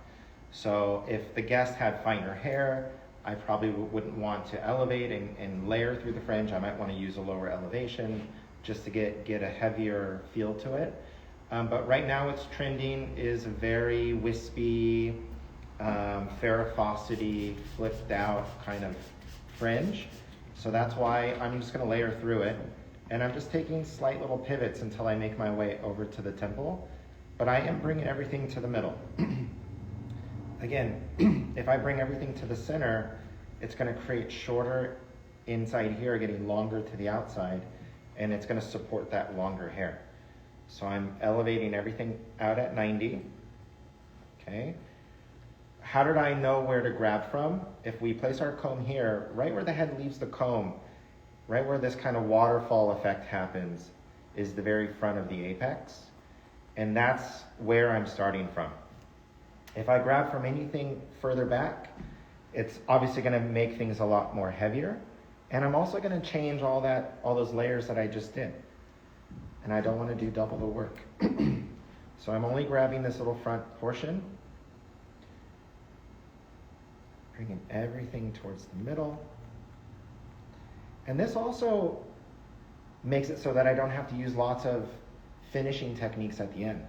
So if the guest had finer hair, I probably wouldn't want to elevate and layer through the fringe. I might want to use a lower elevation just to get a heavier feel to it. But right now what's trending is a very wispy, Farrah flipped out kind of fringe. So that's why I'm just gonna layer through it. And I'm just taking slight little pivots until I make my way over to the temple. But I am bringing everything to the middle. Again, if I bring everything to the center, it's gonna create shorter inside here, getting longer to the outside, and it's gonna support that longer hair. So I'm elevating everything out at 90, okay? How did I know where to grab from? If we place our comb here, right where the head leaves the comb, right where this kind of waterfall effect happens, is the very front of the apex. And that's where I'm starting from. If I grab from anything further back, it's obviously gonna make things a lot more heavier. And I'm also gonna change all those layers that I just did. And I don't wanna do double the work. So I'm only grabbing this little front portion, bringing everything towards the middle. And this also makes it so that I don't have to use lots of finishing techniques at the end.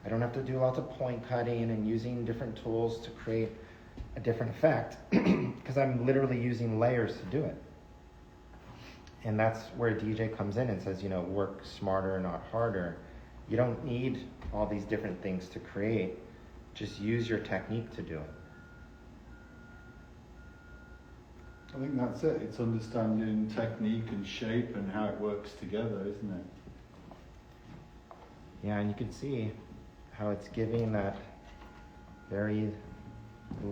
I don't have to do lots of point cutting and using different tools to create a different effect because I'm literally using layers to do it. And that's where DJ comes in and says, work smarter, not harder. You don't need all these different things to create. Just use your technique to do it. I think that's it. It's understanding technique and shape and how it works together, isn't it? Yeah, and you can see how it's giving that very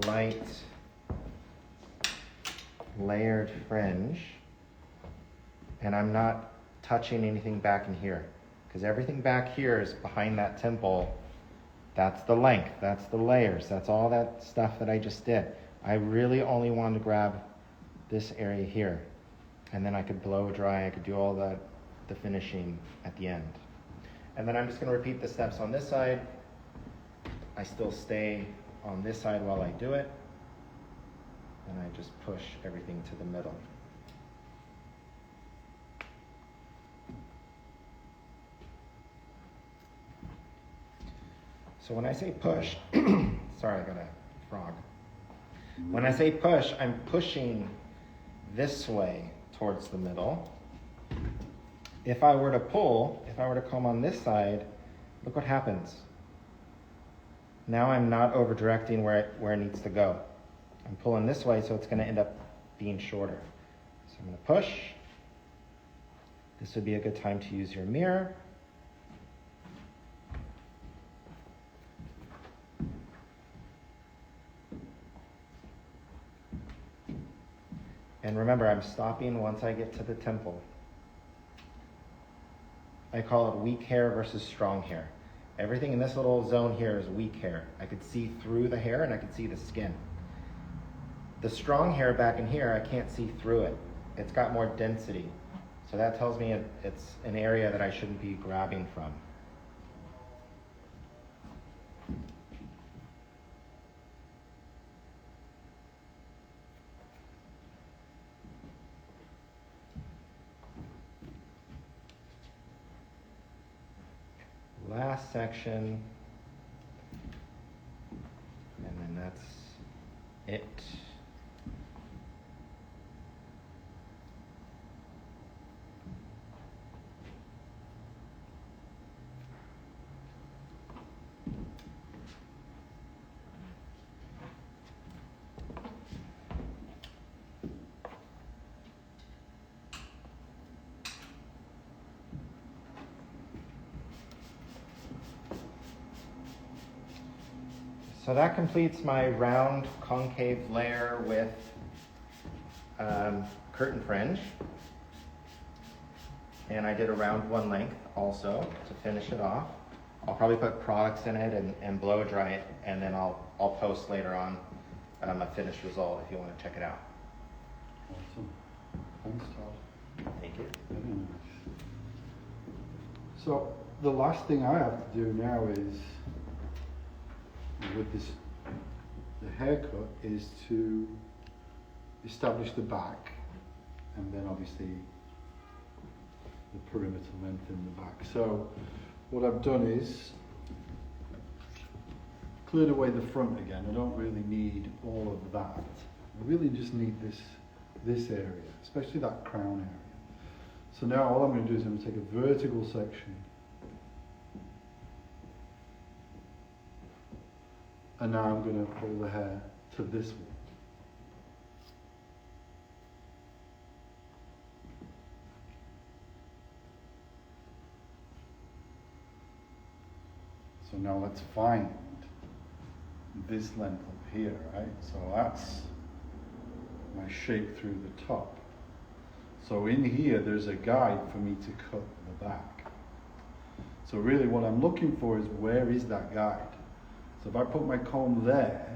light, layered fringe. And I'm not touching anything back in here, because everything back here is behind that temple. That's the length, that's the layers, that's all that stuff that I just did. I really only wanted to grab this area here, and then I could blow dry, I could do all the finishing at the end. And then I'm just gonna repeat the steps on this side. I still stay on this side while I do it, and I just push everything to the middle. So when I say push, sorry, I got a frog. When I say push, I'm pushing this way towards the middle. If I were to pull, if I were to comb on this side, look what happens. Now I'm not over directing where it needs to go. I'm pulling this way, so it's gonna end up being shorter. So I'm gonna push. This would be a good time to use your mirror. And remember, I'm stopping once I get to the temple. I call it weak hair versus strong hair. Everything in this little zone here is weak hair. I could see through the hair and I could see the skin. The strong hair back in here, I can't see through it. It's got more density. So that tells me it's an area that I shouldn't be grabbing from. last section. And then that's it. So that completes my round concave layer with curtain fringe. And I did a round one length also to finish it off. I'll probably put products in it and blow dry it, and then I'll post later on a finished result if you want to check it out. Awesome. Thanks, Todd. Thank you. Very nice. So the last thing I have to do now is, with this, the haircut, is to establish the back, and then obviously the perimeter length in the back. So what I've done is cleared away the front again. I don't really need all of that. I really just need this area, especially that crown area. So now all I'm going to do is I'm going to take a vertical section, and now I'm going to pull the hair to this one. So now let's find this length up here, right? So that's my shape through the top. So in here, there's a guide for me to cut the back. So really what I'm looking for is, where is that guide? So if I put my comb there,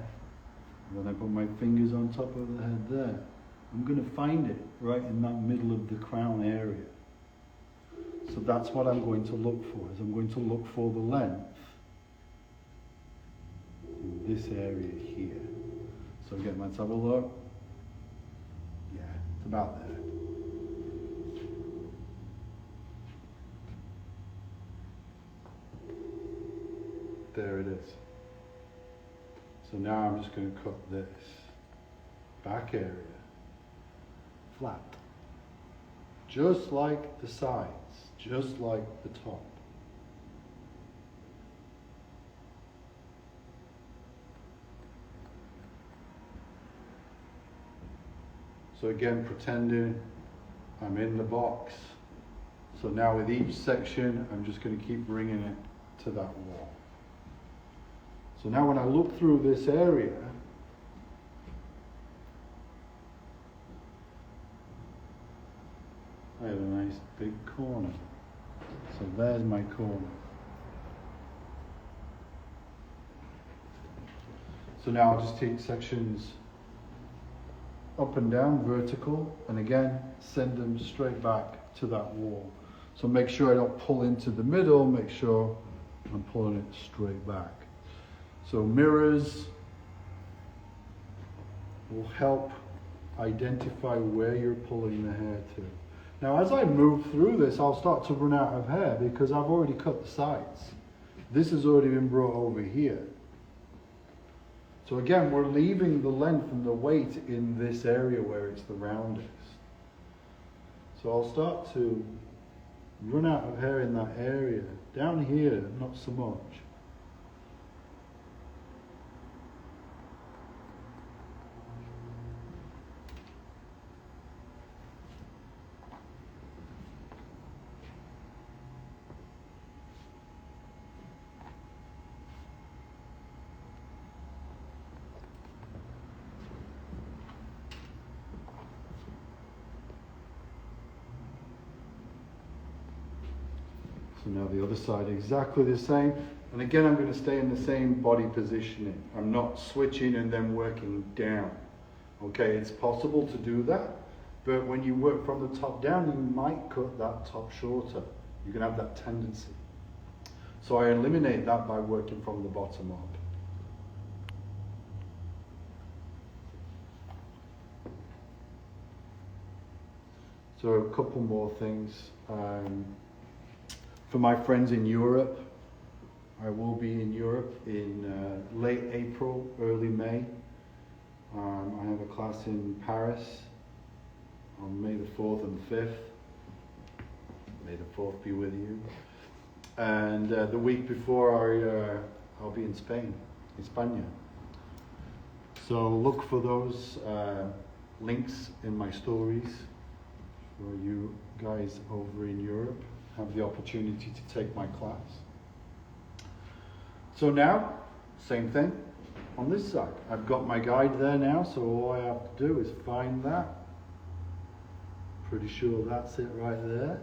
and then I put my fingers on top of the head there, I'm going to find it right in that middle of the crown area. So that's what I'm going to look for, is I'm going to look for the length in this area here. So again, let's have a look. Yeah, it's about there. There it is. So now I'm just going to cut this back area flat, just like the sides, just like the top. So again, pretending I'm in the box. So now with each section, I'm just going to keep bringing it to that wall. So now when I look through this area, I have a nice big corner. So there's my corner. So now I'll just take sections up and down, vertical, and again, send them straight back to that wall. So make sure I don't pull into the middle, make sure I'm pulling it straight back. So mirrors will help identify where you're pulling the hair to. Now as I move through this, I'll start to run out of hair because I've already cut the sides. This has already been brought over here. So again, we're leaving the length and the weight in this area where it's the roundest. So I'll start to run out of hair in that area. Down here, not so much. So now the other side exactly the same. And again, I'm going to stay in the same body positioning. I'm not switching and then working down. Okay, it's possible to do that, but when you work from the top down, you might cut that top shorter. You can have that tendency. So I eliminate that by working from the bottom up. So a couple more things. For my friends in Europe, I will be in Europe in late April, early May. I have a class in Paris on May the 4th and 5th. May the 4th be with you. And the week before I'll be in Spain, in España. So look for those links in my stories for you guys over in Europe. Have the opportunity to take my class. So now, same thing on this side. I've got my guide there now, so all I have to do is find that. Pretty sure that's it right there.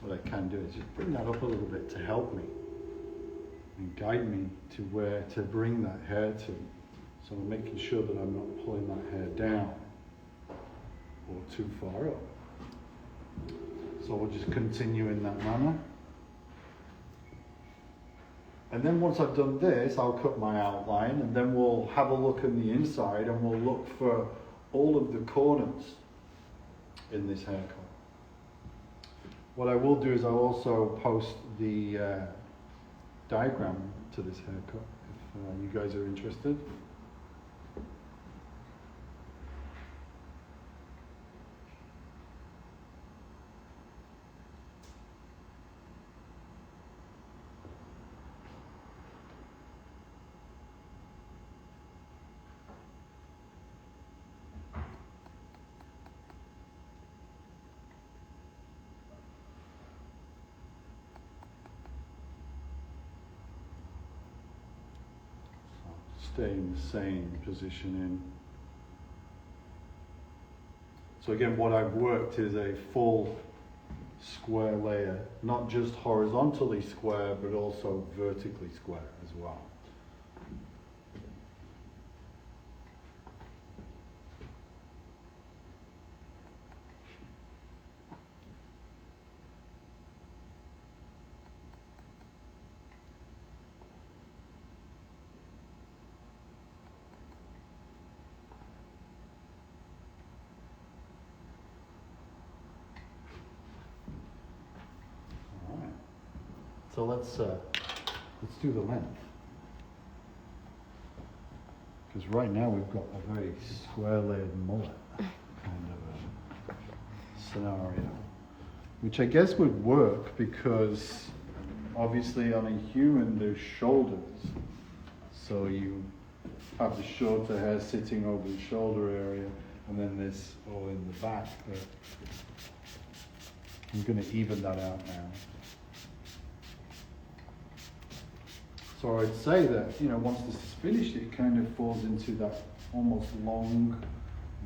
What I can do is just bring that up a little bit to help me and guide me to where to bring that hair to. So I'm making sure that I'm not pulling that hair down or too far up. So we'll just continue in that manner. And then once I've done this, I'll cut my outline, and then we'll have a look in the inside, and we'll look for all of the corners in this haircut. What I will do is I'll also post the diagram to this haircut if you guys are interested. Stay in the same position. So again, what I've worked is a full square layer, not just horizontally square, but also vertically square as well. So let's do the length, because right now we've got a very square-layered mullet kind of a scenario, which I guess would work because obviously on a human there's shoulders, so you have the shorter hair sitting over the shoulder area, and then this all in the back. But I'm going to even that out now. So I'd say that, once this is finished, it kind of falls into that almost long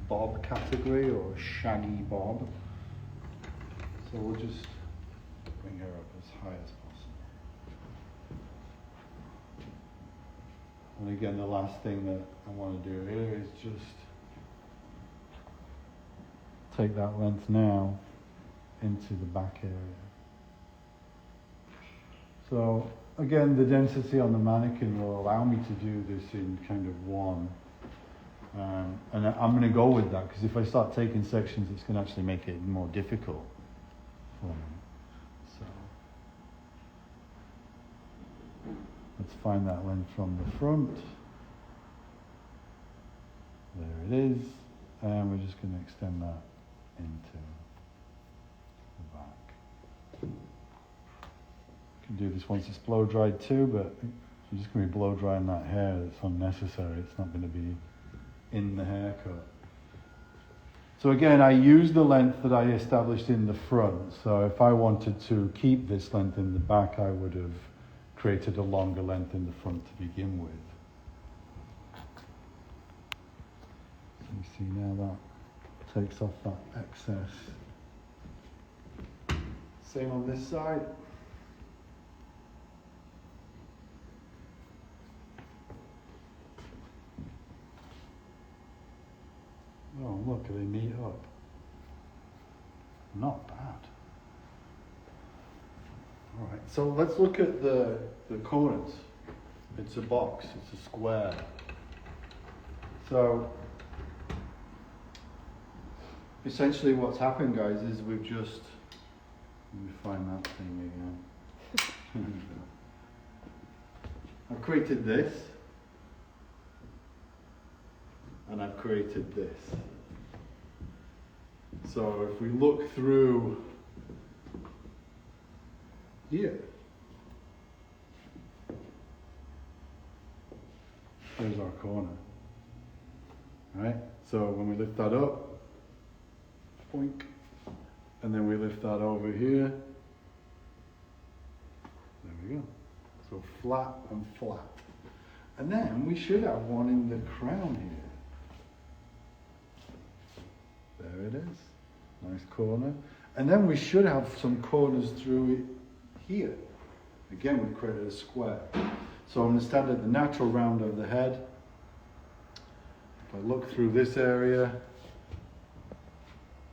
bob category, or shaggy bob. So we'll just bring her up as high as possible. And again, the last thing that I want to do here is just take that length now into the back area. So again, the density on the mannequin will allow me to do this in kind of one. And I'm going to go with that, because if I start taking sections, it's going to actually make it more difficult for me. So let's find that length from the front. There it is. And we're just going to extend that into the back. Can do this once it's blow dried too, but you're just going to be blow drying that hair. It's unnecessary. It's not going to be in the haircut. So again, I use the length that I established in the front. So if I wanted to keep this length in the back, I would have created a longer length in the front to begin with. So you see now that takes off that excess. Same on this side. Oh, look, they meet up. Not bad. All right, So let's look at the corners. It's a box, it's a square. So essentially what's happened, guys, is we've just, let me find that thing again. I've created this, and I've created this. So if we look through here, there's our corner. Right? So when we lift that up, boink, and then we lift that over here, there we go. So flat and flat. And then we should have one in the crown here. There it is. Nice corner. And then we should have some corners through it here. Again, we've created a square. So I'm going to stand at the natural round of the head. If I look through this area,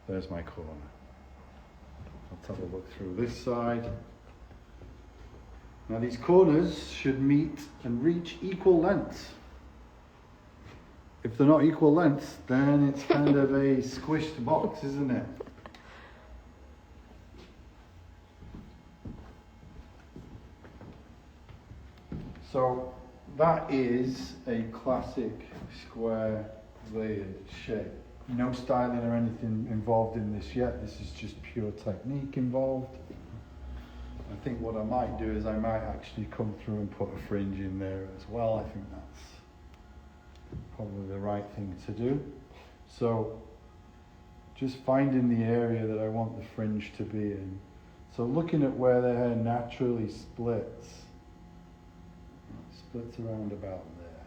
there's my corner. Let's have a look through this side. Now these corners should meet and reach equal lengths. If they're not equal lengths, then it's kind of a squished box, isn't it? So that is a classic square layered shape. No styling or anything involved in this yet. This is just pure technique involved. I think what I might do is I might actually come through and put a fringe in there as well. I think that's probably the right thing to do. So just finding the area that I want the fringe to be in. So looking at where the hair naturally splits. It splits around about there.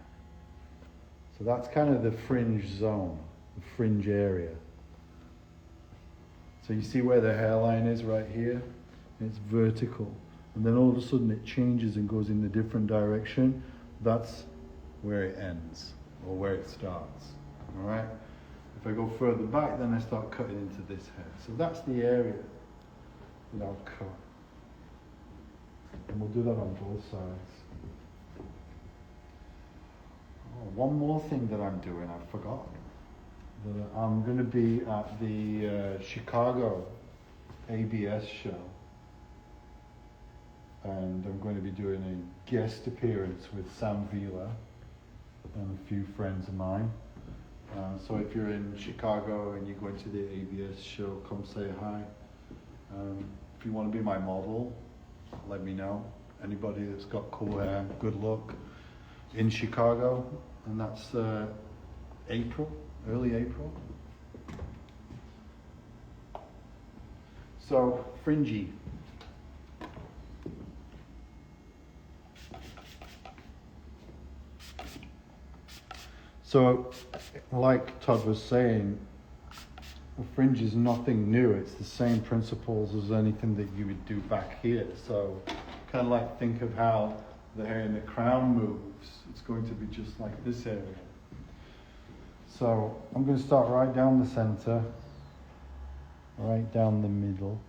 So that's kind of the fringe zone, the fringe area. So you see where the hairline is right here? It's vertical, and then all of a sudden it changes and goes in a different direction. That's where it ends, or where it starts. All right. If I go further back, then I start cutting into this hair. So that's the area that I'll cut, and we'll do that on both sides. Oh, one more thing that I'm doing, I forgot. That I'm going to be at the Chicago ABS show. And I'm going to be doing a guest appearance with Sam Vila and a few friends of mine. So if you're in Chicago and you're going to the ABS show, come say hi. If you want to be my model, let me know. Anybody that's got cool hair, good look, in Chicago, and that's April, early April. So, fringy. So, like Todd was saying, a fringe is nothing new. It's the same principles as anything that you would do back here. So, kind of like think of how the hair in the crown moves. It's going to be just like this area. So, I'm going to start right down the center, right down the middle.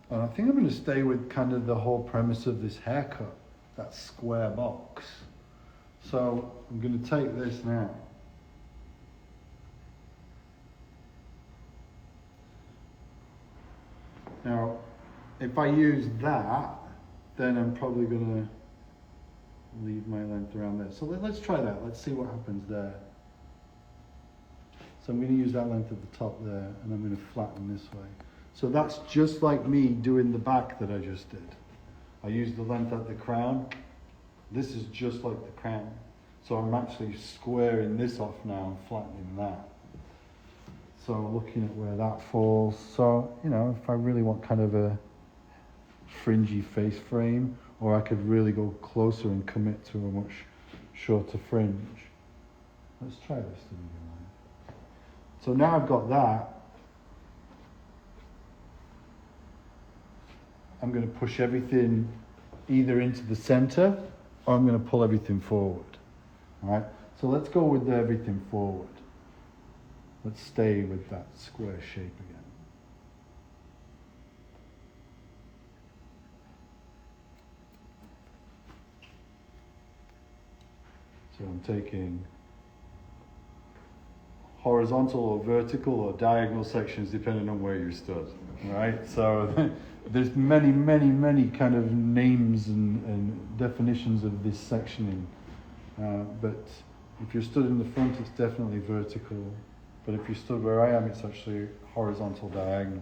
And I think I'm going to stay with kind of the whole premise of this haircut, that square box. So I'm going to take this now. Now, if I use that, then I'm probably going to leave my length around there. So let's try that. Let's see what happens there. So I'm going to use that length at the top there, and I'm going to flatten this way. So that's just like me doing the back that I just did. I used the length at the crown. This is just like the crown. So I'm actually squaring this off now and flattening that. So looking at where that falls. So, you know, if I really want kind of a fringy face frame, or I could really go closer and commit to a much shorter fringe. Let's try this to begin with. So now I've got that. I'm going to push everything either into the center, or I'm going to pull everything forward. All right. So let's go with everything forward. Let's stay with that square shape again. So I'm taking horizontal or vertical or diagonal sections depending on where you stood, right? So there's many kind of names and definitions of this sectioning, but if you're stood in the front, it's definitely vertical, but if you stood where I am, it's actually horizontal diagonal.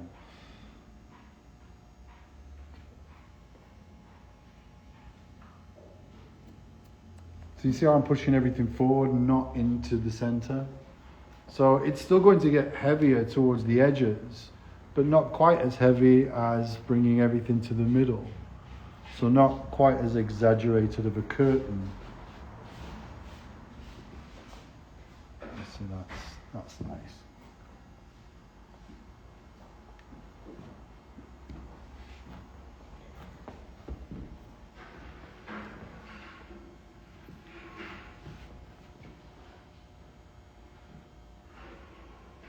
So you see how I'm pushing everything forward, not into the center? So it's still going to get heavier towards the edges, but not quite as heavy as bringing everything to the middle. So not quite as exaggerated of a curtain. So that's nice.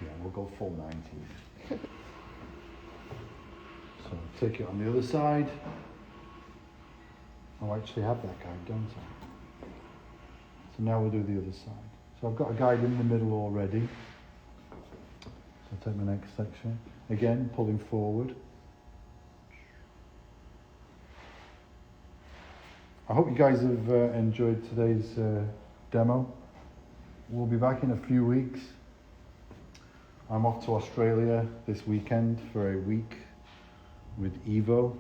Yeah, we'll go full 90. So take it on the other side. Oh, I actually have that guide, don't I? So now we'll do the other side. So I've got a guide in the middle already. So I'll take my next section. Again, pulling forward. I hope you guys have enjoyed today's demo. We'll be back in a few weeks. I'm off to Australia this weekend for a week with Evo.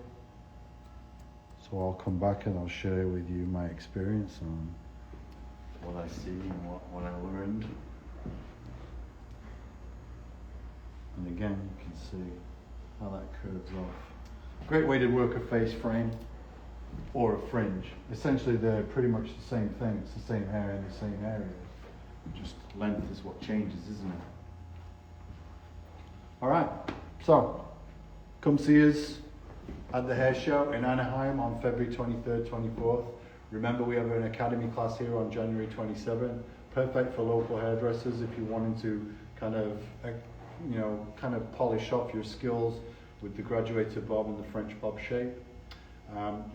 So I'll come back and I'll share with you my experience on what I see and what I learned. And again, you can see how that curves off. Great way to work a face frame or a fringe. Essentially, they're pretty much the same thing. It's the same hair in the same area. Just length is what changes, isn't it? All right, so come see us at the hair show in Anaheim on February 23rd, 24th. Remember, we have an academy class here on January 27th. Perfect for local hairdressers if you're wanting to kind of polish off your skills with the graduated bob and the French bob shape.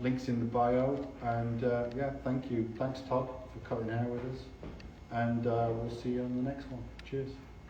Links in the bio. And yeah, thank you. Thanks, Todd, for cutting hair with us. And we'll see you on the next one. Cheers.